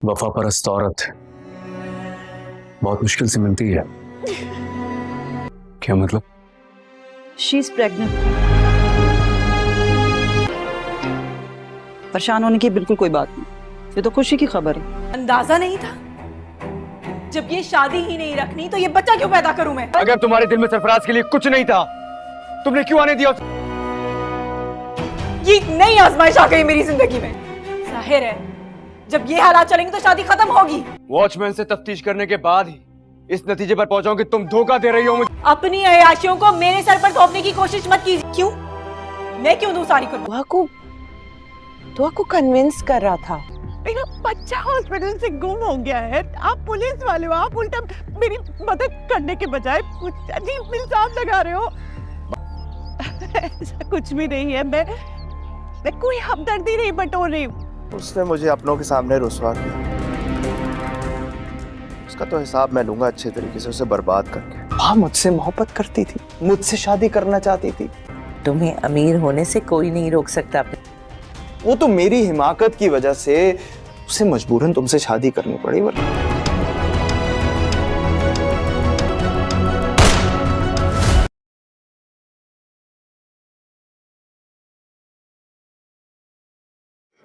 वफा परस्त औरत बहुत मुश्किल से मिलती है। क्या मतलब? She is pregnant. परेशान होने की बिल्कुल कोई बात नहीं, ये तो खुशी की खबर है। अंदाजा नहीं था। जब ये शादी ही नहीं रखनी तो ये बच्चा क्यों पैदा करूं मैं? अगर तुम्हारे दिल में सरफराज के लिए कुछ नहीं था, तुमने क्यों आने दिया? ये नई आजमाइश आ गई मेरी जिंदगी में। जाहिर है जब ये हालात चलेंगे तो शादी खत्म होगी। वॉचमैन से तफ्तीश करने के बाद ही इस नतीजे पर पहुंचाऊं कि तुम धोखा दे रही हो मुझे। अपनी अयाशियों को मेरे सर पर थोपने की कोशिश मत कीजिए। क्यों? मैं क्यों दूं सारी कुर्बानी? दुआ को कन्विंस कर रहा था। मेरा बच्चा हॉस्पिटल से गुम हो गया है। आप पुलिस वाले हो, आप उल्टा मेरी मदद करने के बजाय कुछ अजीब इल्जाम लगा रहे हो। ऐसा कुछ भी नहीं है। मैं कोई हमदर्दी नहीं बटोर रही हूँ। उसने मुझे अपनों के सामने रुसवा किया। उसका तो हिसाब मैं लूंगा अच्छे तरीके से, उसे बर्बाद करके। हाँ, मुझसे मोहब्बत करती थी, मुझसे शादी करना चाहती थी। तुम्हें अमीर होने से कोई नहीं रोक सकता। वो तो मेरी हिमाकत की वजह से उसे मजबूरन तुमसे शादी करनी पड़ी।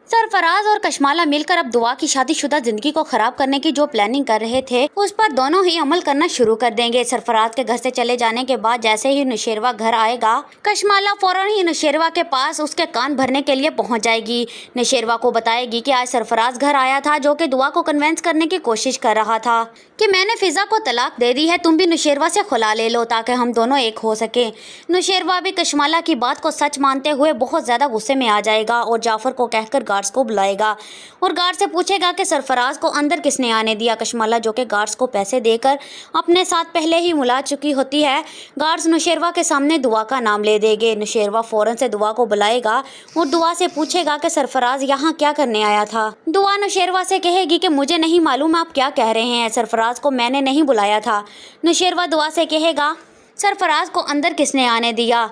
सरफराज और कशमाला मिलकर अब दुआ की शादीशुदा जिंदगी को खराब करने की जो प्लानिंग कर रहे थे उस पर दोनों ही अमल करना शुरू कर देंगे। सरफराज के घर से चले जाने के बाद जैसे ही नौशेरवा घर आएगा, कशमाला फौरन ही नौशेरवा के पास उसके कान भरने के लिए पहुंच जाएगी। नौशेरवा को बताएगी कि आज सरफराज घर आया था, जो कि दुआ को कन्विंस करने की कोशिश कर रहा था कि मैंने फिजा को तलाक दे दी है, तुम भी नौशेरवा से खुला ले लो ताकि हम दोनों एक हो सके। नौशेरवा भी कशमाला की बात को सच मानते हुए बहुत ज्यादा गुस्से में आ जाएगा और जाफर को कहकर गार्ड्स को बुलाएगा और गार्ड से पूछेगा कि सरफराज को अंदर किसने आने दिया। कशमाला जो कि गार्ड्स को पैसे देकर अपने साथ पहले ही मुला चुकी होती है, गार्ड्स नौशेरवा के सामने दुआ का नाम ले देंगे। नौशेरवा फौरन से दुआ को बुलाएगा और दुआ से पूछेगा कि सरफराज यहाँ क्या करने आया था। दुआ नौशेरवा से कहेगी कि मुझे नहीं मालूम आप क्या कह रहे हैं, सरफराज को मैंने नहीं बुलाया था। नौशेरवा दुआ से कहेगा सरफराज को अंदर किसने आने दिया।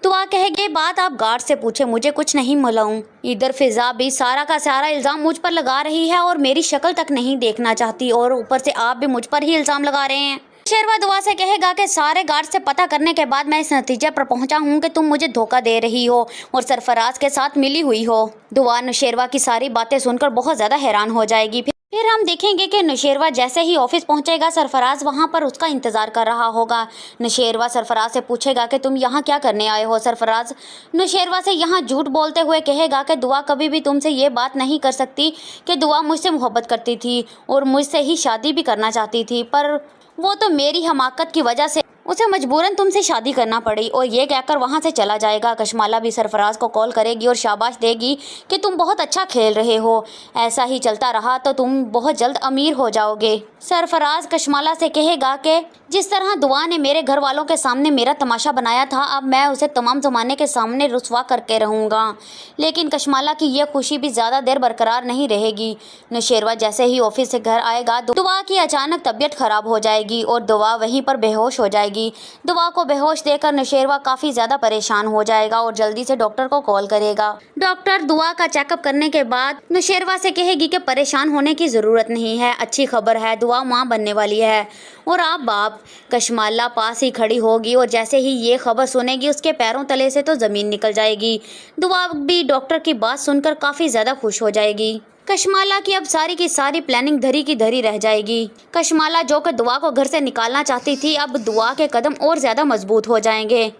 दुआ कहेगी बात आप गार्ड से पूछे, मुझे कुछ नहीं मालूम। इधर फिजा भी सारा का सारा इल्ज़ाम मुझ पर लगा रही है और मेरी शक्ल तक नहीं देखना चाहती और ऊपर से आप भी मुझ पर ही इल्ज़ाम लगा रहे हैं। शेरवा दुआ से कहेगा कि सारे गार्ड से पता करने के बाद मैं इस नतीजे पर पहुंचा हूं कि तुम मुझे धोखा दे रही हो और सरफराज के साथ मिली हुई हो। दुआ नौशेरवा की सारी बातें सुनकर बहुत ज़्यादा हैरान हो जाएगी। फिर हम देखेंगे कि नौशेरवा जैसे ही ऑफिस पहुंचेगा, सरफराज वहां पर उसका इंतज़ार कर रहा होगा। नौशेरवा सरफराज से पूछेगा कि तुम यहाँ क्या करने आए हो। सरफराज नौशेरवा से यहाँ झूठ बोलते हुए कहेगा कि दुआ कभी भी तुमसे ये बात नहीं कर सकती कि दुआ मुझसे मोहब्बत करती थी और मुझसे ही शादी भी करना चाहती थी, पर वो तो मेरी हमाकत की वजह से उसे मजबूरन तुमसे शादी करना पड़ी। और ये कहकर वहाँ से चला जाएगा। कशमाला भी सरफराज को कॉल करेगी और शाबाश देगी कि तुम बहुत अच्छा खेल रहे हो, ऐसा ही चलता रहा तो तुम बहुत जल्द अमीर हो जाओगे। सरफराज कशमाला से कहेगा कि जिस तरह दुआ ने मेरे घर वालों के सामने मेरा तमाशा बनाया था, अब मैं उसे तमाम ज़माने के सामने रुसवा करके रहूँगा। लेकिन कशमाला की यह खुशी भी ज़्यादा देर बरकरार नहीं रहेगी। नौशेरवा जैसे ही ऑफिस से घर आएगा, दुआ की अचानक तबीयत खराब हो जाएगी और दुआ वहीं पर बेहोश हो जाएगी। दुआ को बेहोश देखकर नौशेरवा काफ़ी ज़्यादा परेशान हो जाएगा और जल्दी से डॉक्टर को कॉल करेगा। डॉक्टर दुआ का चेकअप करने के बाद नौशेरवा से कहेगी कि परेशान होने की ज़रूरत नहीं है, अच्छी खबर है, दुआ माँ बनने वाली है और आप बाप। कशमाला पास ही खड़ी होगी और जैसे ही ये खबर सुनेगी उसके पैरों तले से तो ज़मीन निकल जाएगी। दुआ भी डॉक्टर की बात सुनकर काफ़ी ज़्यादा खुश हो जाएगी। कशमाला की अब सारी की सारी प्लानिंग धरी की धरी रह जाएगी। कशमाला जो कि दुआ को घर से निकालना चाहती थी, अब दुआ के कदम और ज़्यादा मजबूत हो जाएंगे।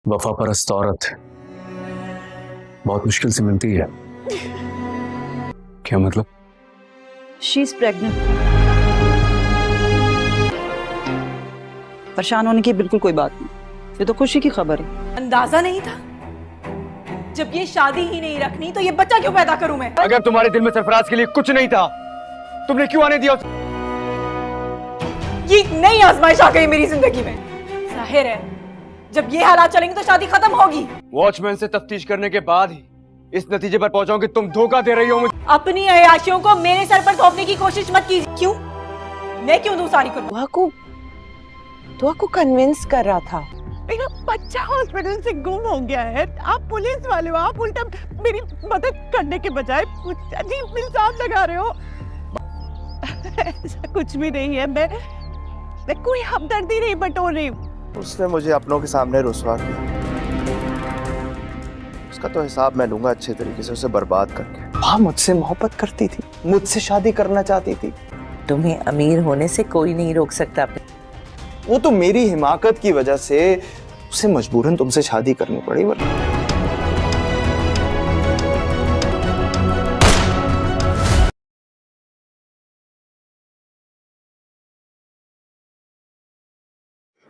वफा परस्त औरत बहुत मुश्किल से मिलती है। क्या मतलब? She is pregnant. परेशान होने की बिल्कुल कोई बात नहीं, ये तो खुशी की खबर है। अंदाजा नहीं था। जब ये शादी ही नहीं रखनी तो ये बच्चा क्यों पैदा करूं मैं? अगर तुम्हारे दिल में सरफराज के लिए कुछ नहीं था, तुमने क्यों आने दिया? ये नई आजमाइश आ गई मेरी जिंदगी में। जाहिर है जब ये हालात चलेंगे तो शादी खत्म होगी। वॉचमैन से तफ्तीश करने के बाद ही इस नतीजे पर पहुंचाऊं कि तुम धोखा दे रही हो मुझे। अपनी अयाशियों को मेरे सर पर थोपने की कोशिश मत कीजिए। क्यों? मैं क्यों दूं सारी कुर्बानी? दुआ को कन्विंस कर रहा था। मेरा बच्चा हॉस्पिटल से गुम हो गया है। आप पुलिस वाले हो, आप उल्टा मेरी मदद करने के बजाय कुछ अजीब इल्जाम लगा रहे हो। ऐसा कुछ भी नहीं है, मैं कोई हमदर्दी नहीं बटोर रही हूँ। उसने मुझे अपनों के सामने रुसवा किया। उसका तो हिसाब मैं लूंगा अच्छे तरीके से, उसे बर्बाद करके। वहाँ मुझसे मोहब्बत करती थी, मुझसे शादी करना चाहती थी। तुम्हें अमीर होने से कोई नहीं रोक सकता। वो तो मेरी हिमाकत की वजह से उसे मजबूरन तुमसे शादी करनी पड़ी। वरना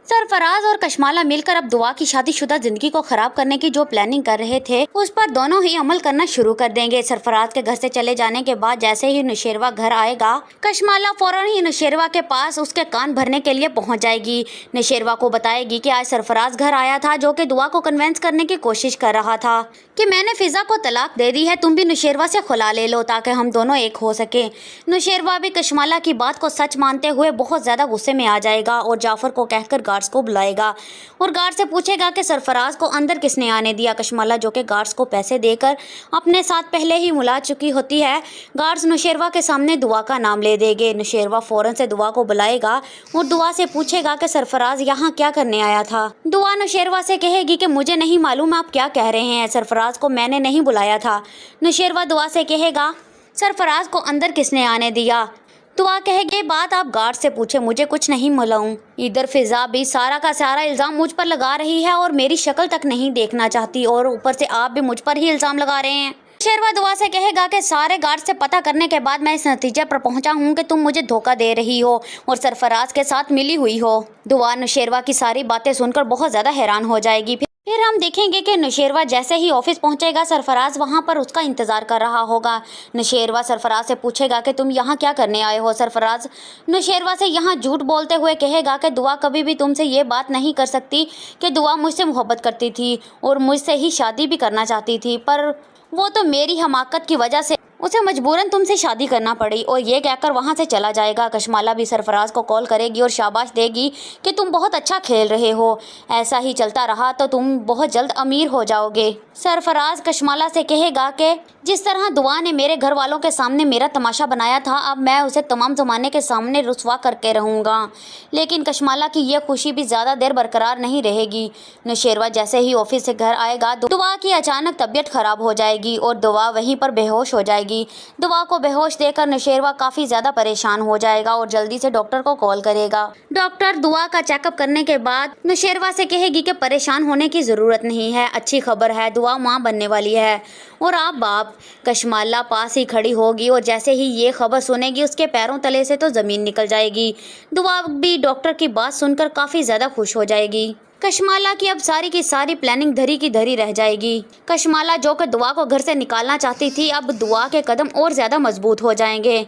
सरफराज और कशमाला मिलकर अब दुआ की शादीशुदा जिंदगी को खराब करने की जो प्लानिंग कर रहे थे उस पर दोनों ही अमल करना शुरू कर देंगे। सरफराज के घर से चले जाने के बाद जैसे ही नुशेरवा घर आएगा, कशमाला फौरन ही नुशेरवा के पास उसके कान भरने के लिए पहुंच जाएगी। नुशेरवा को बताएगी कि आज सरफराज घर आया था, जो कि दुआ को कन्विंस करने की कोशिश कर रहा था कि मैंने फिजा को तलाक दे दी है, तुम भी नुशेरवा से खुला ले लो ताकि हम दोनों एक हो सके। नुशेरवा भी कशमाला की बात को सच मानते हुए बहुत ज्यादा गुस्से में आ जाएगा और जाफर को कहकर गार्ड्स को बुलाएगा और गार्ड से पूछेगा कि सरफराज को अंदर किसने आने दिया। कशमाला जो कि गार्ड्स को पैसे देकर अपने साथ पहले ही मुला चुकी होती है, गार्ड्स नुशेरवा के सामने दुआ का नाम ले देंगे। नुशेरवा फौरन से दुआ को बुलाएगा और दुआ से पूछेगा कि सरफराज यहाँ क्या करने आया था। दुआ नुशेरवा से कहेगी कि मुझे नहीं मालूम आप क्या कह रहे हैं, सरफराज को मैंने नहीं बुलाया था। नुशेरवा दुआ से कहेगा सरफराज को अंदर किसने आने दिया। दुआ कहेगी बात आप गार्ड से पूछे, मुझे कुछ नहीं मालूम। इधर फिजा भी सारा का सारा इल्ज़ाम मुझ पर लगा रही है और मेरी शक्ल तक नहीं देखना चाहती और ऊपर से आप भी मुझ पर ही इल्ज़ाम लगा रहे हैं। शेरवा दुआ से कहेगा कि सारे गार्ड से पता करने के बाद मैं इस नतीजे पर पहुंचा हूं कि तुम मुझे धोखा दे रही हो और सरफराज के साथ मिली हुई हो। दुआ नुशेरवा की सारी बातें सुनकर बहुत ज़्यादा हैरान हो जाएगी। फिर हम देखेंगे कि नुशेरवा जैसे ही ऑफिस पहुंचेगा, सरफराज वहां पर उसका इंतज़ार कर रहा होगा। नुशेरवा सरफराज से पूछेगा कि तुम यहाँ क्या करने आए हो। सरफराज नुशेरवा से यहाँ झूठ बोलते हुए कहेगा कि दुआ कभी भी तुमसे ये बात नहीं कर सकती कि दुआ मुझसे मोहब्बत करती थी और मुझसे ही शादी भी करना चाहती थी, पर वो तो मेरी हमाकत की वजह से उसे मजबूरन तुमसे शादी करना पड़ी। और ये कहकर वहाँ से चला जाएगा। कशमाला भी सरफराज को कॉल करेगी और शाबाश देगी कि तुम बहुत अच्छा खेल रहे हो, ऐसा ही चलता रहा तो तुम बहुत जल्द अमीर हो जाओगे। सरफराज कशमाला से कहेगा कि जिस तरह दुआ ने मेरे घर वालों के सामने मेरा तमाशा बनाया था, अब मैं उसे तमाम ज़माने के सामने रुसवा करके रहूँगा। लेकिन कशमाला की यह खुशी भी ज़्यादा देर बरकरार नहीं रहेगी। नुशेरवा जैसे ही ऑफिस से घर आएगा, दुआ की अचानक तबीयत खराब हो जाएगी और दुआ वहीं पर बेहोश हो जाएगी। दुआ को बेहोश देखकर नुशेरवा काफ़ी ज़्यादा परेशान हो जाएगा और जल्दी से डॉक्टर को कॉल करेगा। डॉक्टर दुआ का चेकअप करने के बाद नुशेरवा से कहेगी कि परेशान होने की ज़रूरत नहीं है, अच्छी खबर है, दुआ माँ बनने वाली है और आप बाप। कशमाला पास ही खड़ी होगी और जैसे ही ये खबर सुनेगी उसके पैरों तले से तो ज़मीन निकल जाएगी। दुआ भी डॉक्टर की बात सुनकर काफ़ी ज़्यादा खुश हो जाएगी। कशमाला की अब सारी की सारी प्लानिंग धरी की धरी रह जाएगी। कशमाला जो कि दुआ को घर से निकालना चाहती थी, अब दुआ के कदम और ज़्यादा मजबूत हो जाएंगे।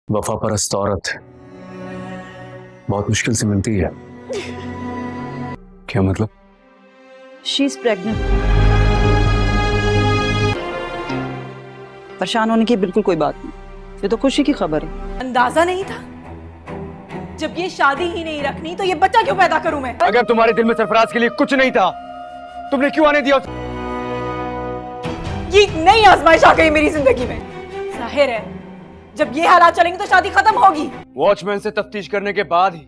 वफा परस्त औरत बहुत मुश्किल से मिलती है। क्या मतलब? She is pregnant. परेशान होने की बिल्कुल कोई बात नहीं, ये तो खुशी की खबर है। अंदाजा नहीं था। जब ये शादी ही नहीं रखनी तो ये बच्चा क्यों पैदा करूं मैं? अगर तुम्हारे दिल में सरफराज के लिए कुछ नहीं था, तुमने क्यों आने दिया? ये नई आजमाइश आ गई मेरी जिंदगी में। जाहिर है जब ये हालात चलेंगे तो शादी खत्म होगी। वॉचमैन से तफ्तीश करने के बाद ही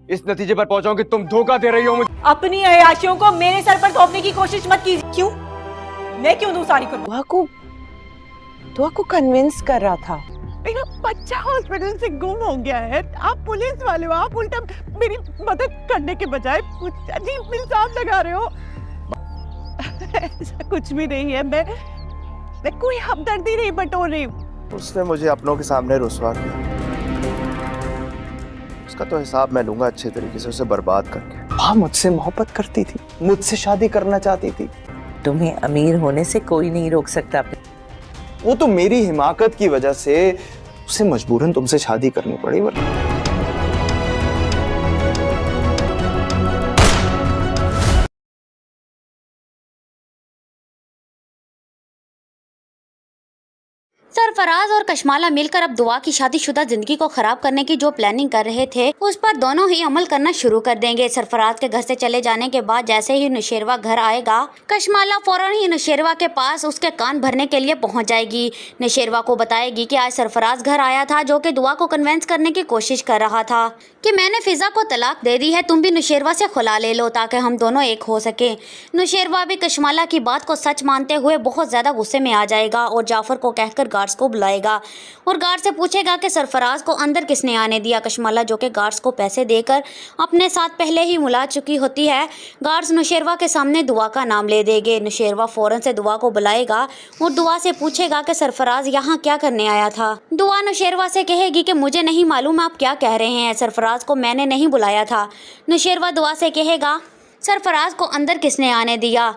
इस नतीजे पर पहुंचा कि तुम धोखा दे रही हो मुझे। अपनी अयाशियों को मेरे सर पर थोपने की कोशिश मत कीजिए। क्यों? मैं क्यों दूं सारी कुर्बानी? दुआ को कन्विंस कर रहा था। मेरा बच्चा हॉस्पिटल से गुम हो गया है। आप पुलिस वाले हो, आप उल्टा मेरी मदद करने के बजाय कुछ अजीब इल्जाम लगा रहे हो। ऐसा कुछ भी नहीं है, मैं कोई हमदर्दी नहीं बटोर रही हूँ। उसने मुझे अपनों के सामने रुसवा किया। उसका तो हिसाब मैं लूंगा अच्छे तरीके से, उसे बर्बाद करके। वहाँ मुझसे मोहब्बत करती थी, मुझसे शादी करना चाहती थी। तुम्हें अमीर होने से कोई नहीं रोक सकता। वो तो मेरी हिमाकत की वजह से उसे मजबूरन तुमसे शादी करनी पड़ी। वरना सरफराज और कशमाला मिलकर अब दुआ की शादीशुदा जिंदगी को खराब करने की जो प्लानिंग कर रहे थे उस पर दोनों ही अमल करना शुरू कर देंगे। सरफराज के घर से चले जाने के बाद जैसे ही नुशेरवा घर आएगा, कशमाला फौरन ही नुशेरवा के पास उसके कान भरने के लिए पहुंच जाएगी। नुशेरवा को बताएगी कि आज सरफराज घर आया था, जो कि दुआ को कन्वेंस करने की कोशिश कर रहा था कि मैंने फिजा को तलाक दे दी है, तुम भी नुशेरवा से खुला ले लो ताकि हम दोनों एक हो सके। नुशेरवा भी कशमाला की बात को सच मानते हुए बहुत ज्यादा गुस्से में आ जाएगा और जाफर को कहकर गार्ड्स को बुलाएगा और गार्ड से पूछेगा कि सरफराज को अंदर किसने आने दिया। कशमाला जो कि गार्ड्स को पैसे देकर अपने साथ पहले ही मुला चुकी होती है, गार्ड्स नुशेरवा के सामने दुआ का नाम ले देंगे। नुशेरवा फौरन से दुआ को बुलाएगा और दुआ से पूछेगा कि सरफराज यहाँ क्या करने आया था। दुआ नुशेरवा से कहेगी कि मुझे नहीं मालूम आप क्या कह रहे हैं, सरफराज को मैंने नहीं बुलाया था। नुशेरवा दुआ से कहेगा सरफराज को अंदर किसने आने दिया।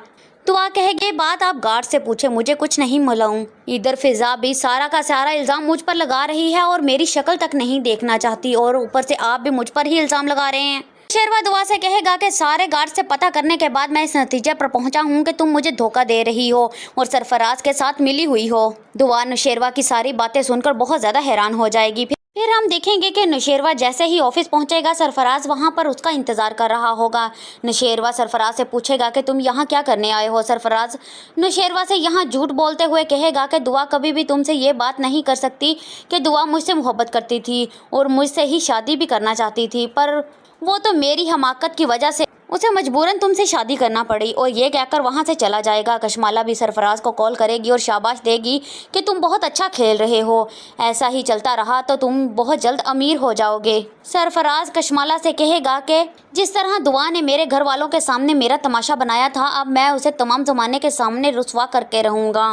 दुआ कहेगी बात आप गार्ड से पूछे, मुझे कुछ नहीं मालूम। इधर फिजा भी सारा का सारा इल्ज़ाम मुझ पर लगा रही है और मेरी शक्ल तक नहीं देखना चाहती और ऊपर से आप भी मुझ पर ही इल्ज़ाम लगा रहे हैं। शेरवा दुआ से कहेगा कि सारे गार्ड से पता करने के बाद मैं इस नतीजे पर पहुंचा हूं कि तुम मुझे धोखा दे रही हो और सरफराज के साथ मिली हुई हो। दुआ नुशेरवा की सारी बातें सुनकर बहुत ज़्यादा हैरान हो जाएगी। फिर हम देखेंगे कि नुशेरवा जैसे ही ऑफिस पहुंचेगा, सरफराज वहां पर उसका इंतज़ार कर रहा होगा। नुशेरवा सरफराज से पूछेगा कि तुम यहाँ क्या करने आए हो। सरफराज नुशेरवा से यहाँ झूठ बोलते हुए कहेगा कि दुआ कभी भी तुमसे ये बात नहीं कर सकती कि दुआ मुझसे मोहब्बत करती थी और मुझसे ही शादी भी करना चाहती थी, पर वो तो मेरी हमाकत की वजह से उसे मजबूरन तुमसे शादी करना पड़ी। और ये कहकर वहाँ से चला जाएगा। कशमाला भी सरफराज को कॉल करेगी और शाबाश देगी कि तुम बहुत अच्छा खेल रहे हो, ऐसा ही चलता रहा तो तुम बहुत जल्द अमीर हो जाओगे। सरफराज कशमाला से कहेगा कि जिस तरह दुआ ने मेरे घर वालों के सामने मेरा तमाशा बनाया था, अब मैं उसे तमाम ज़माने के सामने रुसवा करके रहूँगा।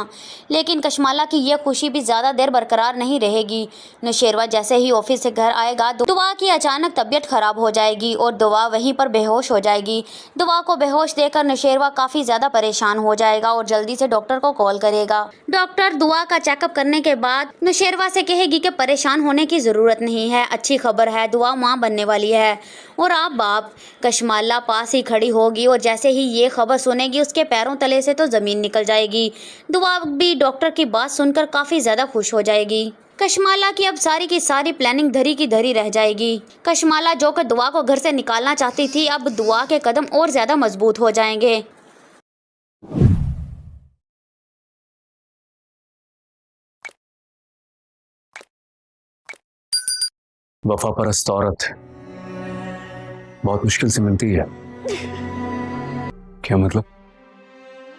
लेकिन कशमाला की यह खुशी भी ज़्यादा देर बरकरार नहीं रहेगी। नुशेरवा जैसे ही ऑफिस से घर आएगा, दुआ की अचानक तबीयत खराब हो जाएगी और दुआ वहीं पर बेहोश हो जाएगी। दुआ को बेहोश देखकर नुशेरवा काफ़ी ज़्यादा परेशान हो जाएगा और जल्दी से डॉक्टर को कॉल करेगा। डॉक्टर दुआ का चेकअप करने के बाद नुशेरवा से कहेगी कि परेशान होने की ज़रूरत नहीं है, अच्छी खबर है, दुआ माँ बनने वाली है और आप बाप। कशमाला पास ही खड़ी होगी और जैसे ही ये खबर सुनेगी उसके पैरों तले से तो ज़मीन निकल जाएगी। दुआ भी डॉक्टर की बात सुनकर काफ़ी ज़्यादा खुश हो जाएगी। कशमाला की अब सारी की सारी प्लानिंग धरी की धरी रह जाएगी। कशमाला जो कि दुआ को घर से निकालना चाहती थी, अब दुआ के कदम और ज़्यादा मजबूत हो जाएंगे। वफा परस्त औरत बहुत मुश्किल से मिलती है। क्या मतलब?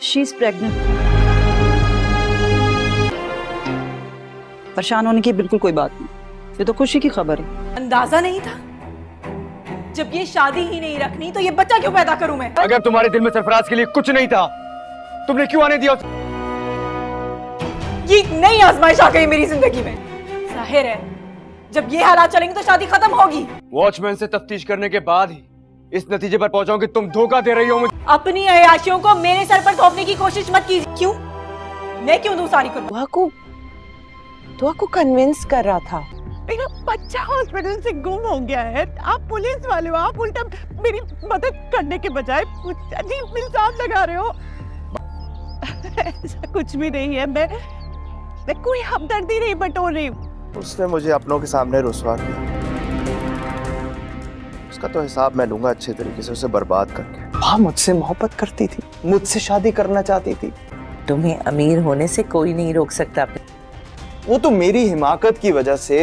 She is pregnant. परेशान होने की बिल्कुल कोई बात नहीं, ये तो खुशी की खबर है। अंदाजा नहीं था, जब ये शादी ही नहीं रखनी तो ये बच्चा क्यों पैदा करूं मैं? अगर तुम्हारे दिल में सरफराज के लिए कुछ नहीं था, तुमने क्यों आने दिया? ये नई आजमाइश आ गई मेरी जिंदगी में। जाहिर है जब ये हालात चलेंगे तो शादी खत्म होगी। वॉचमैन से तफ्तीश करने के बाद ही इस नतीजे पर पहुंचा कि तुम धोखा दे रही हो मुझे। अपनी अयाशियों को मेरे सर पर थोपने की कोशिश मत कीजिए। क्यों? मैं क्यों दूं सारी कुर्बानी? दुआ को कन्विंस कर रहा था। मेरा बच्चा हॉस्पिटल से गुम हो गया है, आप पुलिस वाले हो, आप उल्टा मेरी मदद करने के बजाय अजीब इल्जाम लगा रहे हो। ऐसा कुछ भी नहीं है, मैं कोई हमदर्दी नहीं बटोर रही हूँ। उसने मुझे अपनों के सामने रुसवा किया, उसका तो हिसाब मैं लूंगा अच्छे तरीके से, उसे बर्बाद करके। माँ मुझसे मोहब्बत करती थी, मुझसे शादी करना चाहती थी। तुम्हें अमीर होने से कोई नहीं रोक सकता। वो तो मेरी हिमाकत की वजह से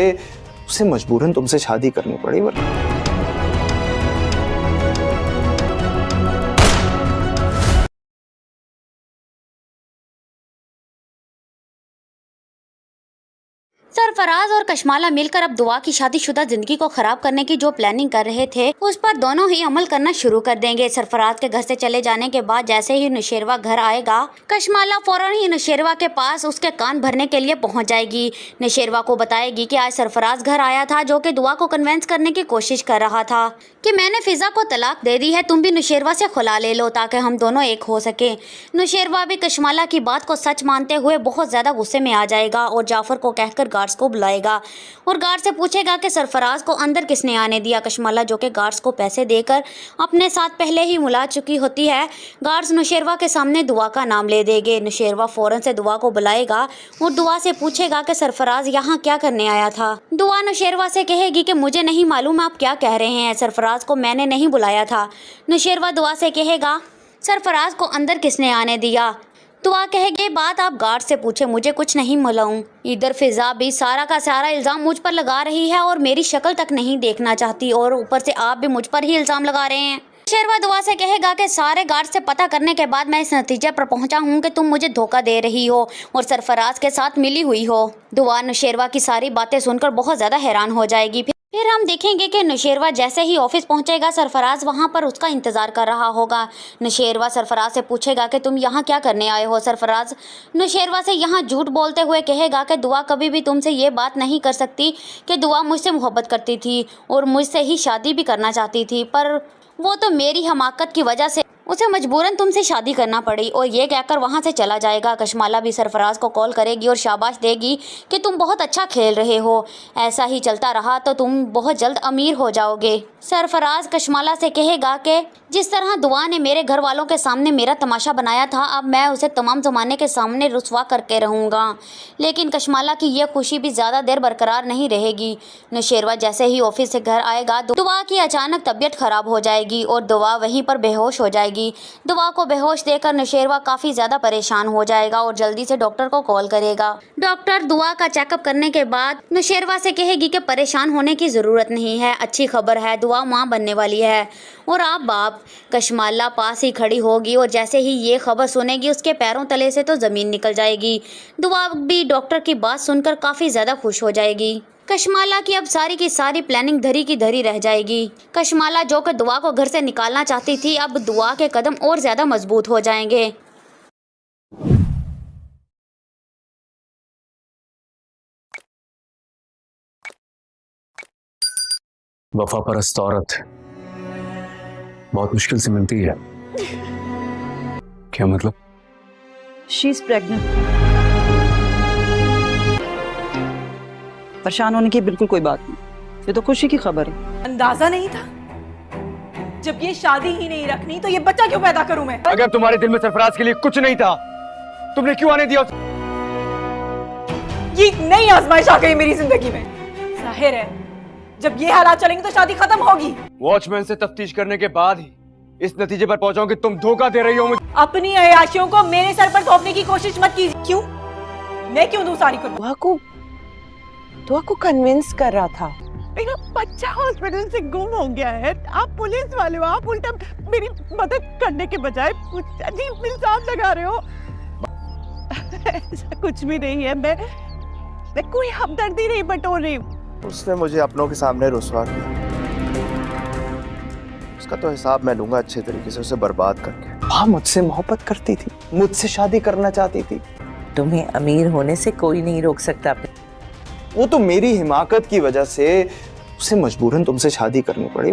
उसे मजबूरन तुमसे शादी करनी पड़ी। सरफराज और कशमाला मिलकर अब दुआ की शादीशुदा जिंदगी को खराब करने की जो प्लानिंग कर रहे थे उस पर दोनों ही अमल करना शुरू कर देंगे। सरफराज के घर से चले जाने के बाद जैसे ही नुशेरवा घर आएगा, कशमाला फौरन ही नुशेरवा के पास उसके कान भरने के लिए पहुंच जाएगी। नुशेरवा को बताएगी कि आज सरफराज घर आया था, जो कि दुआ को कन्वेंस करने की कोशिश कर रहा था कि मैंने फिजा को तलाक दे दी है, तुम भी नुशेरवा से खुला ले लो ताकि हम दोनों एक हो सके। नुशेरवा भी कशमाला की बात को सच मानते हुए बहुत ज्यादा गुस्से में आ जाएगा और जाफर को कहकर गार्ड गार्ड्स को बुलाएगा और गार्ड से पूछेगा कि सरफराज को अंदर किसने आने दिया। कशमाला जो कि गार्ड्स को पैसे देकर अपने साथ पहले ही मुला चुकी होती है, गार्ड्स नुशेरवा के सामने दुआ का नाम ले देंगे। नुशेरवा फौरन से दुआ को बुलाएगा और दुआ से पूछेगा कि सरफराज यहाँ क्या करने आया था। दुआ नुशेरवा से कहेगी कि मुझे नहीं मालूम आप क्या कह रहे हैं, सरफराज को मैंने नहीं बुलाया था। नुशेरवा दुआ से कहेगा सरफराज को अंदर किसने आने दिया। दुआ कहेगी बात आप गार्ड से पूछे, मुझे कुछ नहीं मालूम। इधर फिजा भी सारा का सारा इल्ज़ाम मुझ पर लगा रही है और मेरी शक्ल तक नहीं देखना चाहती और ऊपर से आप भी मुझ पर ही इल्ज़ाम लगा रहे हैं। शेरवा दुआ से कहेगा कि सारे गार्ड से पता करने के बाद मैं इस नतीजे पर पहुंचा हूं कि तुम मुझे धोखा दे रही हो और सरफराज के साथ मिली हुई हो। दुआ नुशेरवा की सारी बातें सुनकर बहुत ज़्यादा हैरान हो जाएगी। फिर हम देखेंगे कि नुशेरवा जैसे ही ऑफिस पहुंचेगा, सरफराज वहां पर उसका इंतज़ार कर रहा होगा। नुशेरवा सरफराज से पूछेगा कि तुम यहाँ क्या करने आए हो। सरफराज नुशेरवा से यहाँ झूठ बोलते हुए कहेगा कि दुआ कभी भी तुमसे ये बात नहीं कर सकती कि दुआ मुझसे मोहब्बत करती थी और मुझसे ही शादी भी करना चाहती थी, पर वो तो मेरी हमाकत की वजह से उसे मजबूरन तुमसे शादी करना पड़ी। और ये कहकर वहाँ से चला जाएगा। कशमाला भी सरफराज को कॉल करेगी और शाबाश देगी कि तुम बहुत अच्छा खेल रहे हो, ऐसा ही चलता रहा तो तुम बहुत जल्द अमीर हो जाओगे। सरफराज कशमाला से कहेगा कि जिस तरह दुआ ने मेरे घर वालों के सामने मेरा तमाशा बनाया था, अब मैं उसे तमाम ज़माने के सामने रुसवा करके रहूँगा। लेकिन कशमाला की यह खुशी भी ज़्यादा देर बरकरार नहीं रहेगी। नुशेरवा जैसे ही ऑफिस से घर आएगा, दुआ की अचानक तबीयत खराब हो जाएगी और दुआ वहीं पर बेहोश हो जाएगी। दुआ को बेहोश देखकर नुशेरवा काफ़ी ज़्यादा परेशान हो जाएगा और जल्दी से डॉक्टर को कॉल करेगा। डॉक्टर दुआ का चेकअप करने के बाद नुशेरवा से कहेगी कि परेशान होने की ज़रूरत नहीं है, अच्छी खबर है, दुआ माँ बनने वाली है और आप बाप। कशमाला पास ही खड़ी होगी और जैसे ही ये खबर सुनेगी उसके पैरों तले से तो ज़मीन निकल जाएगी। दुआ भी डॉक्टर की बात सुनकर काफ़ी ज़्यादा खुश हो जाएगी। कशमाला की अब सारी की सारी प्लानिंग धरी की धरी रह जाएगी। कशमाला जो कि दुआ को घर से निकालना चाहती थी, अब दुआ के कदम और ज़्यादा मजबूत हो जाएंगे। वफा परस्त औरत बहुत मुश्किल से मिलती है। क्या मतलब? She is pregnant. परेशान होने की बिल्कुल कोई बात नहीं, ये तो खुशी की खबर है। अंदाजा नहीं था? जब ये शादी ही नहीं रखनी तो ये बच्चा क्यों पैदा करूं मैं? अगर तुम्हारे दिल में सरफराज के लिए कुछ नहीं था, तुमने क्यों आने दिया? ये नई आजमाइश आ गई मेरी जिंदगी में। जाहिर है जब ये हालात चलेंगे तो शादी खत्म होगी। वॉचमैन से तफ्तीश करने के बाद ही इस नतीजे पर पहुंचा कि तुम धोखा दे रही हो मुझे। अपनी अयाशियों को मेरे सर पर थोपने की कोशिश मत कीजिए। क्यों? मैं क्यों दूं सारी कुर्बानी? दुआ को कन्विंस कर रहा था। मेरा बच्चा हॉस्पिटल से गुम हो गया है, आप पुलिस वाले हो, आप उल्टा मेरी मदद करने के बजाय अजीब इल्जाम लगा रहे हो। ऐसा कुछ भी नहीं है, मैं कोई हमदर्दी नहीं बटोर रही हूँ। उसने मुझे अपनों के सामने रुसवा किया, उसका तो हिसाब मैं लूंगा अच्छे तरीके से, उसे बर्बाद करके। हाँ, मुझसे मोहब्बत करती थी, मुझसे शादी करना चाहती थी। तुम्हें अमीर होने से कोई नहीं रोक सकता। वो तो मेरी हिमाकत की वजह से उसे मजबूरन तुमसे शादी करनी पड़ी।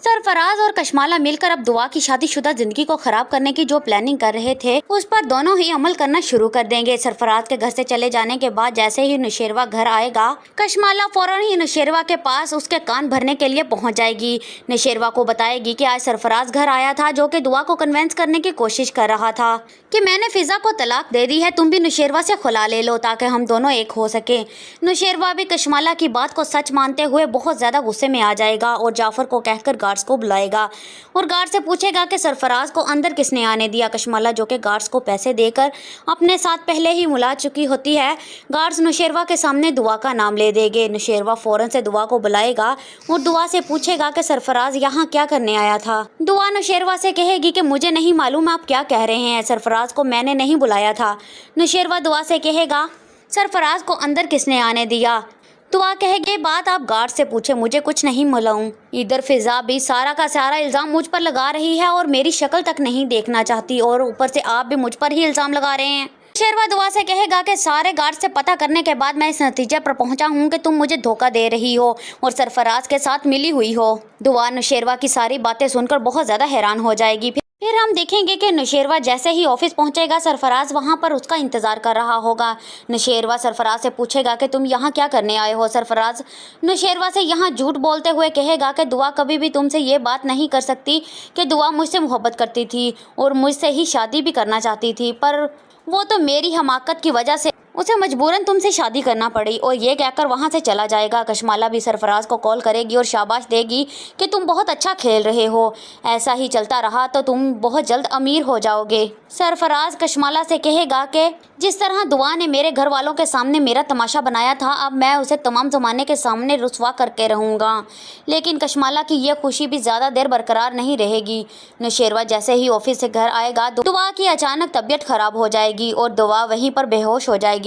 सरफराज और कशमाला मिलकर अब दुआ की शादीशुदा जिंदगी को खराब करने की जो प्लानिंग कर रहे थे, उस पर दोनों ही अमल करना शुरू कर देंगे। सरफराज के घर से चले जाने के बाद जैसे ही नुशेरवा घर आएगा, कशमाला फौरन ही नुशेरवा के पास उसके कान भरने के लिए पहुंच जाएगी। नुशेरवा को बताएगी कि आज सरफराज घर आया था, जो कि दुआ को कन्विंस करने की कोशिश कर रहा था कि मैंने फिजा को तलाक दे दी है, तुम भी नुशेरवा से खुला ले लो ताकि हम दोनों एक हो सके। नुशेरवा भी कशमाला की बात को सच मानते हुए बहुत ज्यादा गुस्से में आ जाएगा और जाफर को कहकर गार्ड्स को बुलाएगा और गार्ड से पूछेगा कि सरफराज को अंदर किसने आने दिया। कशमाला जो कि गार्ड्स को पैसे देकर अपने साथ पहले ही मुला चुकी होती है, गार्ड्स नुशेरवा के सामने दुआ का नाम ले देंगे। नुशेरवा फौरन से दुआ को बुलाएगा और दुआ से पूछेगा कि सरफराज यहाँ क्या करने आया था। दुआ नुशेरवा से कहेगी कि मुझे नहीं मालूम आप क्या कह रहे हैं, सरफराज को मैंने नहीं बुलाया था। नुशेरवा दुआ से कहेगा सरफराज को अंदर किसने आने दिया। दुआ कहेगी बात आप गार्ड से पूछे, मुझे कुछ नहीं मालूम। इधर फिजा भी सारा का सारा इल्ज़ाम मुझ पर लगा रही है और मेरी शक्ल तक नहीं देखना चाहती और ऊपर से आप भी मुझ पर ही इल्ज़ाम लगा रहे हैं। नौशेरवा दुआ से कहेगा कि सारे गार्ड से पता करने के बाद मैं इस नतीजे पर पहुंचा हूं कि तुम मुझे धोखा दे रही हो और सरफराज के साथ मिली हुई हो। दुआ नौशेरवा की सारी बातें सुनकर बहुत ज़्यादा हैरान हो जाएगी। फिर हम देखेंगे कि नौशेरवा जैसे ही ऑफिस पहुंचेगा सरफराज वहां पर उसका इंतज़ार कर रहा होगा। नौशेरवा सरफराज से पूछेगा कि तुम यहाँ क्या करने आए हो। सरफराज नौशेरवा से यहाँ झूठ बोलते हुए कहेगा कि दुआ कभी भी तुमसे ये बात नहीं कर सकती कि दुआ मुझसे मोहब्बत करती थी और मुझसे ही शादी भी करना चाहती थी, पर वो तो मेरी हमाकत की वजह से उसे मजबूरन तुमसे शादी करना पड़ी। और ये कहकर वहाँ से चला जाएगा। कशमाला भी सरफराज को कॉल करेगी और शाबाश देगी कि तुम बहुत अच्छा खेल रहे हो, ऐसा ही चलता रहा तो तुम बहुत जल्द अमीर हो जाओगे। सरफराज कशमाला से कहेगा कि जिस तरह दुआ ने मेरे घर वालों के सामने मेरा तमाशा बनाया था, अब मैं उसे तमाम ज़माने के सामने रुसवा करके रहूँगा। लेकिन कशमाला की यह खुशी भी ज़्यादा देर बरकरार नहीं रहेगी। नौशेरवा जैसे ही ऑफिस से घर आएगा दुआ की अचानक तबीयत खराब हो जाएगी और दुआ वहीं पर बेहोश हो जाएगी।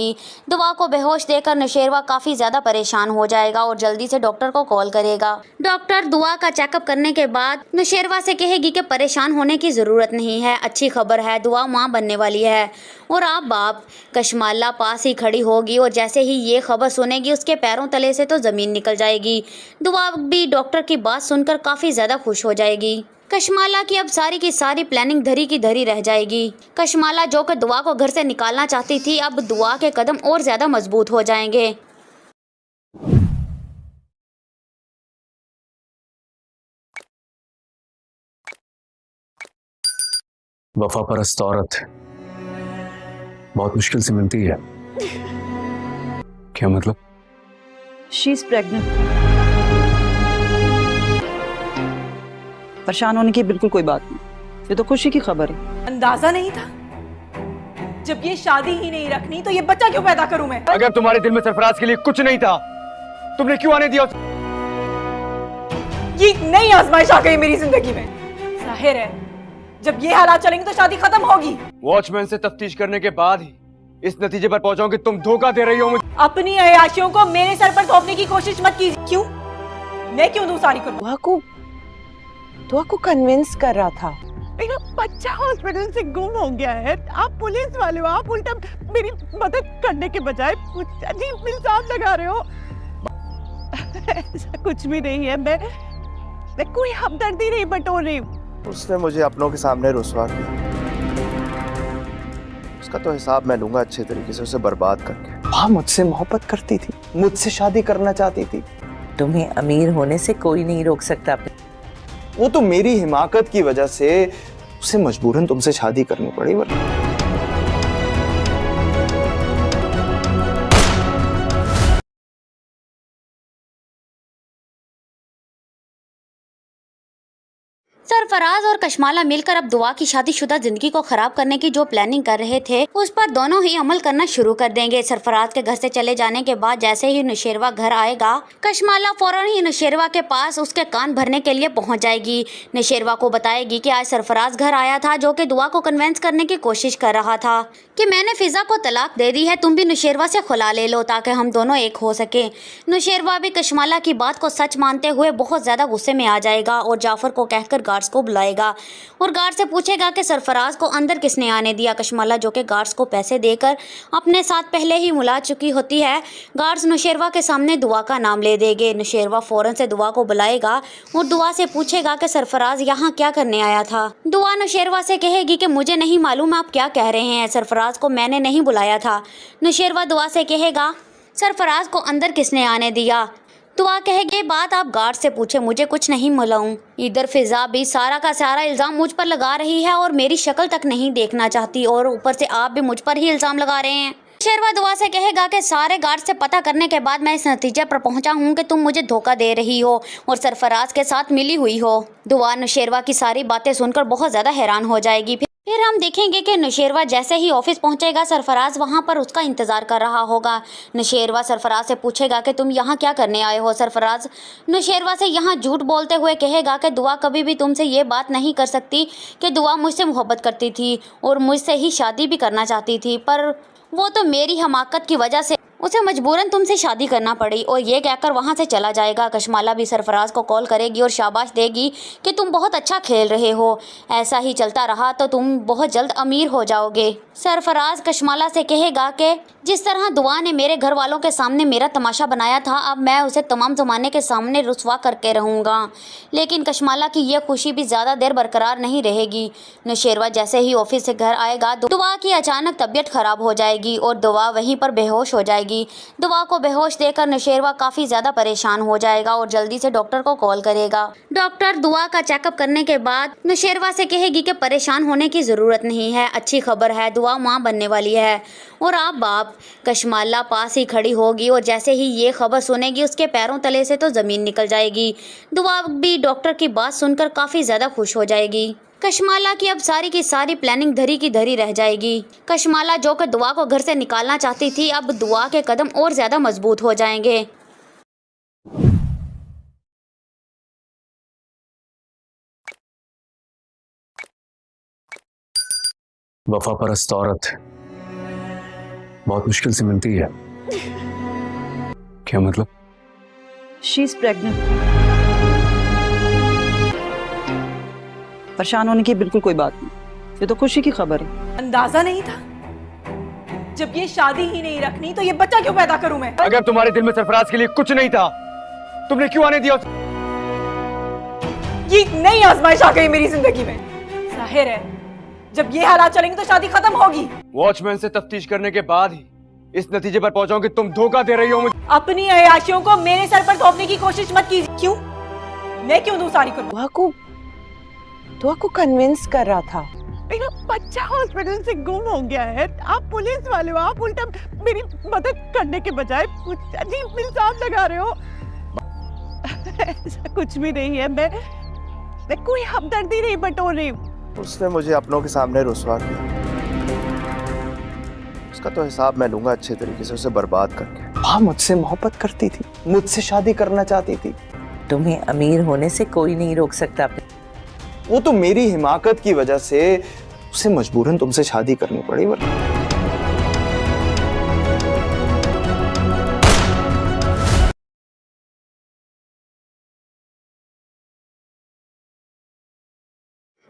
दुआ को बेहोश देखकर नौशेरवा काफ़ी ज़्यादा परेशान हो जाएगा और जल्दी से डॉक्टर को कॉल करेगा। डॉक्टर दुआ का चेकअप करने के बाद नौशेरवा से कहेगी कि परेशान होने की ज़रूरत नहीं है, अच्छी खबर है, दुआ माँ बनने वाली है और आप बाप। कशमाला पास ही खड़ी होगी और जैसे ही ये खबर सुनेगी उसके पैरों तले से तो ज़मीन निकल जाएगी। दुआ भी डॉक्टर की बात सुनकर काफ़ी ज़्यादा खुश हो जाएगी। कशमाला की अब सारी की सारी प्लानिंग धरी की धरी रह जाएगी। कशमाला जो कि दुआ को घर से निकालना चाहती थी, अब दुआ के कदम और ज़्यादा मजबूत हो जाएंगे। वफा परस्त औरत बहुत मुश्किल से मिलती है। क्या मतलब? She is pregnant. परेशान होने की बिल्कुल कोई बात नहीं, ये तो खुशी की खबर है। अंदाजा नहीं था? जब ये शादी ही नहीं रखनी तो ये बच्चा क्यों पैदा करूं मैं? अगर तुम्हारे दिल में सरफराज के लिए कुछ नहीं था, तुमने क्यों आने दिया? ये नई आजमाइश आ गई मेरी जिंदगी में। जाहिर है जब ये हालात चलेंगे तो शादी खत्म होगी। वॉचमैन से तफ्तीश करने के बाद ही इस नतीजे पर पहुंचा कि तुम धोखा दे रही हो मुझे। अपनी अयाशियों को मेरे सर पर थोपने की कोशिश मत कीजिए। क्यों? मैं क्यों दूं सारी कुर्बानी? दुआ को कन्विंस कर रहा था। मेरा बच्चा हॉस्पिटल से गुम हो गया है, आप पुलिस वाले हो, आप उल्टा मेरी मदद करने के बजाय अजीब इल्जाम लगा रहे हो। ऐसा कुछ भी नहीं है, मैं कोई हमदर्दी नहीं बटोर रही। उसने मुझे अपनों के सामने रुसवा किया, उसका तो हिसाब मैं लूंगा अच्छे तरीके से, उसे बर्बाद करके। हाँ, मुझसे मोहब्बत करती थी, मुझसे शादी करना चाहती थी। तुम्हें अमीर होने से कोई नहीं रोक सकता। वो तो मेरी हिमाकत की वजह से उसे मजबूरन तुमसे शादी करनी पड़ी। सरफराज और कशमाला मिलकर अब दुआ की शादीशुदा जिंदगी को खराब करने की जो प्लानिंग कर रहे थे उस पर दोनों ही अमल करना शुरू कर देंगे। सरफराज के घर से चले जाने के बाद जैसे ही नौशेरवा घर आएगा कशमाला फौरन ही नौशेरवा के पास उसके कान भरने के लिए पहुंच जाएगी। नौशेरवा को बताएगी कि आज सरफराज घर आया था जो कि दुआ को कन्विंस करने की कोशिश कर रहा था कि मैंने फिजा को तलाक दे दी है, तुम भी नौशेरवा से खुला ले लो ताकि हम दोनों एक हो सके। नौशेरवा भी कशमाला की बात को सच मानते हुए बहुत ज्यादा गुस्से में आ जाएगा और जाफर को कहकर गार्ड्स को बुलाएगा और गार्ड से पूछेगा कि सरफराज को अंदर किसने आने दिया। कशमाला जो कि गार्ड्स को पैसे देकर अपने साथ पहले ही मुला चुकी होती है, गार्ड्स नौशेरवा के सामने दुआ का नाम ले देंगे। नौशेरवा फौरन से दुआ को बुलाएगा और दुआ से पूछेगा कि सरफराज यहाँ क्या करने आया था। दुआ नौशेरवा से कहेगी कि मुझे नहीं मालूम आप क्या कह रहे हैं, सरफराज को मैंने नहीं बुलाया था। नौशेरवा दुआ से कहेगा सरफराज को अंदर किसने आने दिया। दुआ कहेगी ये बात आप गार्ड से पूछे, मुझे कुछ नहीं मालूम। इधर फिजा भी सारा का सारा इल्ज़ाम मुझ पर लगा रही है और मेरी शक्ल तक नहीं देखना चाहती और ऊपर से आप भी मुझ पर ही इल्ज़ाम लगा रहे हैं। नौशेरवा दुआ से कहेगा कि सारे गार्ड से पता करने के बाद मैं इस नतीजे पर पहुंचा हूं कि तुम मुझे धोखा दे रही हो और सरफराज के साथ मिली हुई हो। दुआ नौशेरवा की सारी बातें सुनकर बहुत ज़्यादा हैरान हो जाएगी। फिर हम देखेंगे कि नौशेरवा जैसे ही ऑफिस पहुंचेगा सरफराज वहां पर उसका इंतज़ार कर रहा होगा। नौशेरवा सरफराज से पूछेगा कि तुम यहाँ क्या करने आए हो। सरफराज नौशेरवा से यहाँ झूठ बोलते हुए कहेगा कि दुआ कभी भी तुमसे ये बात नहीं कर सकती कि दुआ मुझसे मोहब्बत करती थी और मुझसे ही शादी भी करना चाहती थी, पर वो तो मेरी हमाकत की वजह से उसे मजबूरन तुमसे शादी करना पड़ी और ये कहकर वहाँ से चला जाएगा। कशमाला भी सरफराज को कॉल करेगी और शाबाश देगी कि तुम बहुत अच्छा खेल रहे हो। ऐसा ही चलता रहा तो तुम बहुत जल्द अमीर हो जाओगे। सरफराज कशमाला से कहेगा कि जिस तरह दुआ ने मेरे घर वालों के सामने मेरा तमाशा बनाया था, अब मैं उसे तमाम ज़माने के सामने रुसवा करके रहूँगा। लेकिन कशमाला की यह खुशी भी ज़्यादा देर बरकरार नहीं रहेगी। नौशेरवा जैसे ही ऑफिस से घर आएगा, दुआ की अचानक तबीयत खराब हो जाएगी और दुआ वहीं पर बेहोश हो जाएगी। दुआ को बेहोश देखकर नौशेरवा काफ़ी ज़्यादा परेशान हो जाएगा और जल्दी से डॉक्टर को कॉल करेगा। डॉक्टर दुआ का चेकअप करने के बाद नौशेरवा से कहेगी कि परेशान होने की ज़रूरत नहीं है, अच्छी खबर है, दुआ माँ बनने वाली है और आप बाप। कशमाला पास ही खड़ी होगी और जैसे ही ये खबर सुनेगी उसके पैरों तले से तो ज़मीन निकल जाएगी। दुआ भी डॉक्टर की बात सुनकर काफ़ी ज़्यादा खुश हो जाएगी। कशमाला की अब सारी की सारी प्लानिंग धरी की धरी रह जाएगी। कशमाला जो कि दुआ को घर से निकालना चाहती थी, अब दुआ के कदम और ज़्यादा मजबूत हो जाएंगे। वफा परस्त औरत बहुत मुश्किल से मिलती है। क्या मतलब? She is pregnant. परेशान होने की बिल्कुल कोई बात नहीं, ये तो खुशी की खबर है। अंदाजा नहीं था। जब ये शादी ही नहीं रखनी तो ये बच्चा क्यों पैदा करूं मैं? अगर तुम्हारे दिल में सरफराज के लिए कुछ नहीं था, तुमने क्यों आने दिया? ये नई आजमाइश आ गई मेरी जिंदगी में। जाहिर है जब ये हालात चलेंगे तो शादी खत्म होगी। वॉचमैन से तफ्तीश करने के बाद ही इस नतीजे पर पहुंचाऊं कि तुम धोखा दे रही हो मुझे। अपनी अयाशियों को मेरे सर पर थोपने की कोशिश मत कीजिए। क्यों? मैं क्यों दूं सारी कुर्बानी? दुआ को कन्विंस कर रहा था। मेरा बच्चा हॉस्पिटल से गुम हो गया है। आप पुलिस वाले हो, आप उल्टा मेरी मदद करने के बजाय अजीब इल्जाम लगा रहे हो। ऐसा कुछ भी नहीं है। मैं कोई हमदर्दी नहीं बटोर रही। उसने मुझे अपनों के सामने रुसवा किया, उसका तो हिसाब मैं लूंगा अच्छे तरीके से, उसे बर्बाद करके। हाँ, मुझसे मोहब्बत करती थी, मुझसे शादी करना चाहती थी। तुम्हें अमीर होने से कोई नहीं रोक सकता। वो तो मेरी हिमाकत की वजह से उसे मजबूरन तुमसे शादी करनी पड़ी।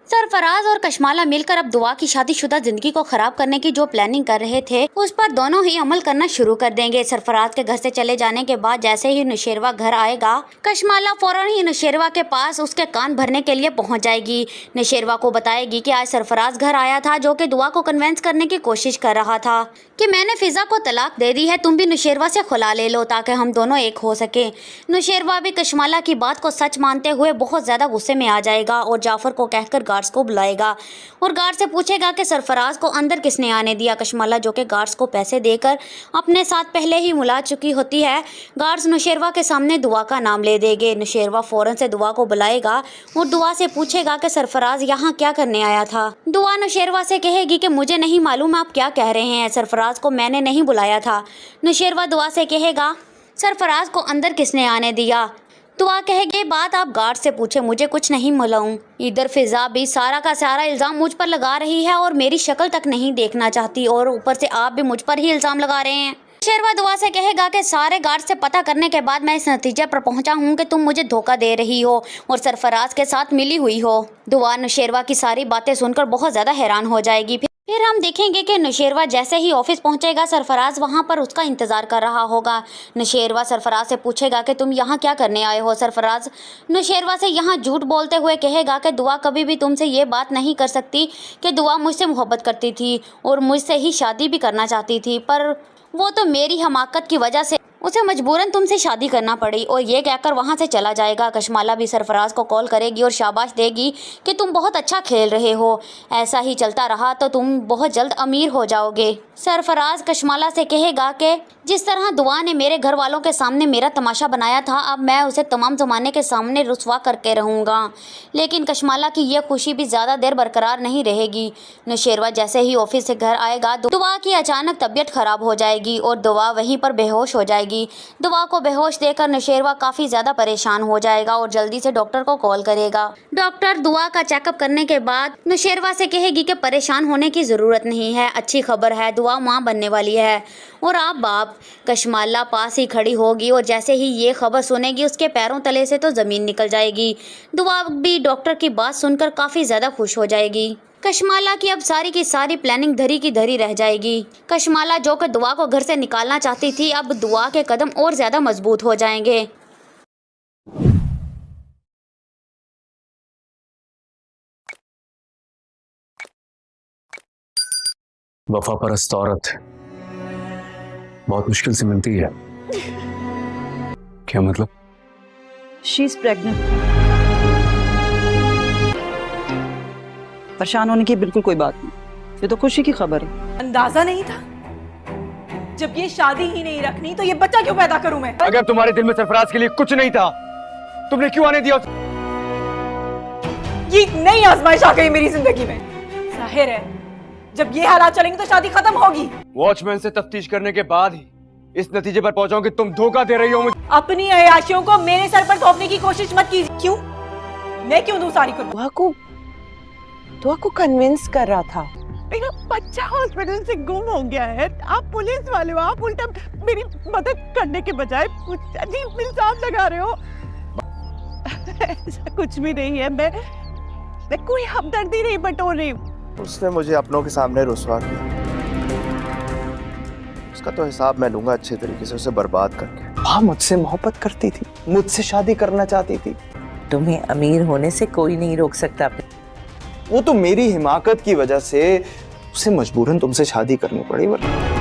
सरफराज और कशमाला मिलकर अब दुआ की शादीशुदा जिंदगी को खराब करने की जो प्लानिंग कर रहे थे, उस पर दोनों ही अमल करना शुरू कर देंगे। सरफराज के घर से चले जाने के बाद जैसे ही नौशेरवा घर आएगा, कशमाला फौरन ही नौशेरवा के पास उसके कान भरने के लिए पहुंच जाएगी। नौशेरवा को बताएगी कि आज सरफराज घर आया था, जो कि दुआ को कन्विंस करने की कोशिश कर रहा था कि मैंने फिजा को तलाक दे दी है, तुम भी नौशेरवा से खुला ले लो ताकि हम दोनों एक हो सके। नौशेरवा भी कशमाला की बात को सच मानते हुए बहुत ज्यादा गुस्से में आ जाएगा और जाफर को कहकर गार्ड्स को बुलाएगा और गार्ड से पूछेगा कि सरफराज को अंदर किसने आने दिया। कशमाला जो कि गार्ड्स को पैसे देकर अपने साथ पहले ही मुला चुकी होती है, गार्ड्स नौशेरवा के सामने दुआ का नाम ले देंगे। नौशेरवा फौरन से दुआ को बुलाएगा और दुआ से पूछेगा कि सरफराज यहाँ क्या करने आया था। दुआ नौशेरवा से कहेगी कि मुझे नहीं मालूम आप क्या कह रहे हैं, सरफराज को मैंने नहीं बुलाया था। नौशेरवा दुआ से कहेगा सरफराज को अंदर किसने आने दिया। दुआ कहेगी बात आप गार्ड से पूछे, मुझे कुछ नहीं मालूम। इधर फिजा भी सारा का सारा इल्ज़ाम मुझ पर लगा रही है और मेरी शक्ल तक नहीं देखना चाहती और ऊपर से आप भी मुझ पर ही इल्ज़ाम लगा रहे हैं। नौशेरवा दुआ से कहेगा कि सारे गार्ड से पता करने के बाद मैं इस नतीजे पर पहुंचा हूं कि तुम मुझे धोखा दे रही हो और सरफराज के साथ मिली हुई हो। दुआ नौशेरवा की सारी बातें सुनकर बहुत ज़्यादा हैरान हो जाएगी। फिर हम देखेंगे कि नौशेरवा जैसे ही ऑफिस पहुंचेगा, सरफराज वहां पर उसका इंतज़ार कर रहा होगा। नौशेरवा सरफराज से पूछेगा कि तुम यहाँ क्या करने आए हो। सरफराज नौशेरवा से यहाँ झूठ बोलते हुए कहेगा कि दुआ कभी भी तुमसे ये बात नहीं कर सकती कि दुआ मुझसे मोहब्बत करती थी और मुझसे ही शादी भी करना चाहती थी, पर वो तो मेरी हमाकत की वजह से उसे मजबूरन तुमसे शादी करना पड़ी और ये कहकर वहाँ से चला जाएगा। कशमाला भी सरफराज को कॉल करेगी और शाबाश देगी कि तुम बहुत अच्छा खेल रहे हो। ऐसा ही चलता रहा तो तुम बहुत जल्द अमीर हो जाओगे। सरफराज कशमाला से कहेगा कि जिस तरह दुआ ने मेरे घर वालों के सामने मेरा तमाशा बनाया था, अब मैं उसे तमाम ज़माने के सामने रुसवा करके रहूँगा। लेकिन कशमाला की यह खुशी भी ज़्यादा देर बरकरार नहीं रहेगी। नौशेरवा जैसे ही ऑफिस से घर आएगा, दुआ की अचानक तबीयत खराब हो जाएगी और दुआ वहीं पर बेहोश हो जाएगी। दुआ को बेहोश देखकर नौशेरवा काफ़ी ज़्यादा परेशान हो जाएगा और जल्दी से डॉक्टर को कॉल करेगा। डॉक्टर दुआ का चेकअप करने के बाद नौशेरवा से कहेगी कि परेशान होने की ज़रूरत नहीं है, अच्छी खबर है, दुआ माँ बनने वाली है और आप बाप कशमाला पास ही खड़ी होगी और जैसे ही ये खबर सुनेगी उसके पैरों तले से तो ज़मीन निकल जाएगी। दुआ भी डॉक्टर की बात सुनकर काफ़ी ज़्यादा खुश हो जाएगी। कशमाला की अब सारी की सारी प्लानिंग धरी की धरी रह जाएगी। कशमाला जो कि दुआ को घर से निकालना चाहती थी, अब दुआ के कदम और ज़्यादा मजबूत हो जाएंगे। वफा परस्त औरत बहुत मुश्किल से मिलती है। क्या मतलब? She is pregnant. परेशान होने की बिल्कुल कोई बात नहीं, ये तो खुशी की खबर है। अंदाजा नहीं था? जब ये शादी ही नहीं रखनी तो ये बच्चा क्यों पैदा करूं मैं? अगर तुम्हारे दिल में सरफराज के लिए कुछ नहीं था, तुमने क्यों आने दिया? ये नई आजमाइश आ गई मेरी जिंदगी में। जाहिर है जब ये हालात चलेंगे तो शादी खत्म होगी। वॉचमैन से तफ्तीश करने के बाद ही इस नतीजे पर पहुंचाऊं कि तुम धोखा दे रही हो मुझे। अपनी अयाशियों को मेरे सर पर थोपने की कोशिश मत कीजिए। क्यों? मैं क्यों दूं सारी को? दुआ को कन्विंस कर रहा था। मेरा बच्चा हॉस्पिटल से गुम हो गया है। आप पुलिस वाले हो, आप उल्टा मेरी मदद करने के बजाय अजीब इल्जाम लगा रहे हो। ऐसा कुछ भी नहीं है। मैं कोई हमदर्दी नहीं बटोर रही हूँ। उसने मुझे अपनों के सामने रुसवा किया, उसका तो हिसाब मैं लूंगा अच्छे तरीके से, उसे बर्बाद करके। हाँ, मुझसे मोहब्बत करती थी, मुझसे शादी करना चाहती थी। तुम्हें अमीर होने से कोई नहीं रोक सकता। वो तो मेरी हिमाकत की वजह से उसे मजबूरन तुमसे शादी करनी पड़ी। वरना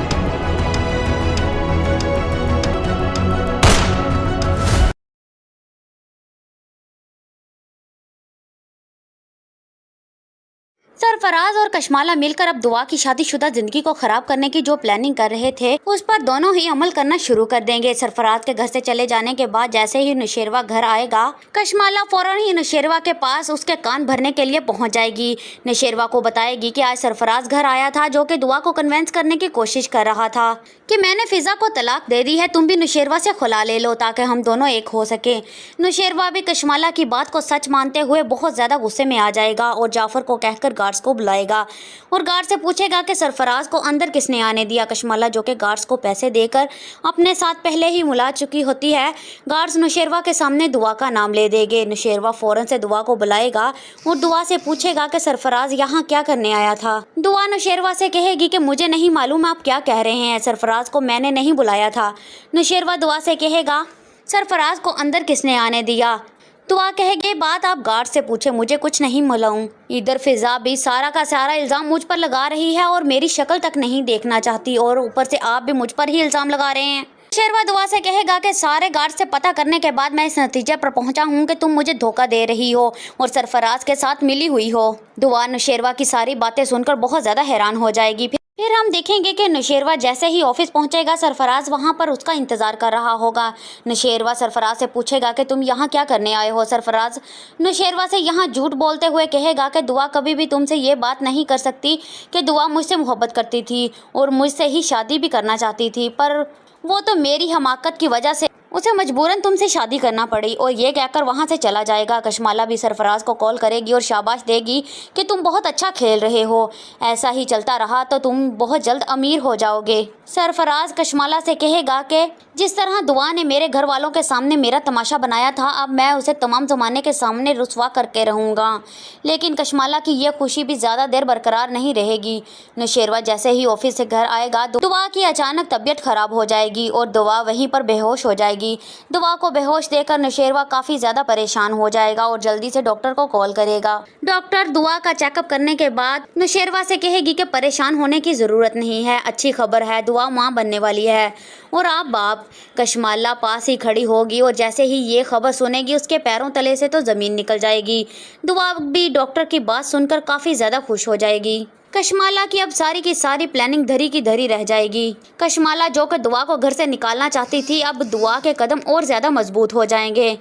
सरफराज और कशमाला मिलकर अब दुआ की शादीशुदा जिंदगी को खराब करने की जो प्लानिंग कर रहे थे उस पर दोनों ही अमल करना शुरू कर देंगे। सरफराज के घर से चले जाने के बाद जैसे ही नुशेरवा घर आएगा, कशमाला फौरन ही नुशेरवा के पास उसके कान भरने के लिए पहुंच जाएगी। नुशेरवा को बताएगी कि आज सरफराज घर आया था जो कि दुआ को कन्विंस करने की कोशिश कर रहा था कि मैंने फिजा को तलाक दे दी है, तुम भी नुशेरवा से खुला ले लो ताकि हम दोनों एक हो सके। नुशेरवा भी कशमाला की बात को सच मानते हुए बहुत ज्यादा गुस्से में आ जाएगा और जाफर को कहकर गार्ड्स को बुलाएगा और गार्ड से पूछेगा कि सरफराज को अंदर किसने आने दिया। कशमाला जो कि गार्ड्स को पैसे देकर अपने साथ पहले ही मुला चुकी होती है, गार्ड्स नुशेरवा के सामने दुआ का नाम ले देंगे। नुशेरवा फौरन से दुआ को बुलाएगा और दुआ से पूछेगा कि सरफराज यहाँ क्या करने आया था। दुआ नुशेरवा से कहेगी कि मुझे नहीं मालूम आप क्या कह रहे हैं, सरफराज को मैंने नहीं बुलाया था। नुशेरवा दुआ से कहेगा सरफराज को अंदर किसने आने दिया। दुआ कहेगी बात आप गार्ड से पूछे, मुझे कुछ नहीं मालूम। इधर फिजा भी सारा का सारा इल्ज़ाम मुझ पर लगा रही है और मेरी शक्ल तक नहीं देखना चाहती और ऊपर से आप भी मुझ पर ही इल्ज़ाम लगा रहे हैं। शेरवा दुआ से कहेगा कि सारे गार्ड से पता करने के बाद मैं इस नतीजे पर पहुंचा हूं कि तुम मुझे धोखा दे रही हो और सरफराज के साथ मिली हुई हो। दुआ नुशेरवा की सारी बातें सुनकर बहुत ज़्यादा हैरान हो जाएगी। फिर हम देखेंगे कि नुशेरवा जैसे ही ऑफिस पहुंचेगा, सरफराज वहां पर उसका इंतज़ार कर रहा होगा। नुशेरवा सरफराज से पूछेगा कि तुम यहाँ क्या करने आए हो। सरफराज नुशेरवा से यहाँ झूठ बोलते हुए कहेगा कि दुआ कभी भी तुमसे ये बात नहीं कर सकती कि दुआ मुझसे मोहब्बत करती थी और मुझसे ही शादी भी करना चाहती थी, पर वो तो मेरी हमाकत की वजह से उसे मजबूरन तुमसे शादी करना पड़ी। और ये कहकर वहाँ से चला जाएगा। कशमाला भी सरफराज को कॉल करेगी और शाबाश देगी कि तुम बहुत अच्छा खेल रहे हो, ऐसा ही चलता रहा तो तुम बहुत जल्द अमीर हो जाओगे। सरफराज कशमाला से कहेगा कि जिस तरह दुआ ने मेरे घर वालों के सामने मेरा तमाशा बनाया था, अब मैं उसे तमाम ज़माने के सामने रुसवा करके रहूँगा। लेकिन कशमाला की यह खुशी भी ज़्यादा देर बरकरार नहीं रहेगी। नुशेरवा जैसे ही ऑफिस से घर आएगा, दुआ की अचानक तबीयत खराब हो जाएगी और दुआ वहीं पर बेहोश हो जाएगी। दुआ को बेहोश देखकर नुशेरवा काफी ज्यादा परेशान हो जाएगा और जल्दी से डॉक्टर को कॉल करेगा। डॉक्टर दुआ का चेकअप करने के बाद नुशेरवा से कहेगी कि परेशान होने की जरूरत नहीं है, अच्छी खबर है, दुआ मां बनने वाली है। और आप बाप कशमाला पास ही खड़ी होगी और जैसे ही ये खबर सुनेगी उसके पैरों तले से तो जमीन निकल जाएगी। दुआ भी डॉक्टर की बात सुनकर काफी ज्यादा खुश हो जाएगी। कशमाला की अब सारी की सारी प्लानिंग धरी की धरी रह जाएगी। कशमाला जो कि दुआ को घर से निकालना चाहती थी, अब दुआ के कदम और ज्यादा मजबूत हो जाएंगे।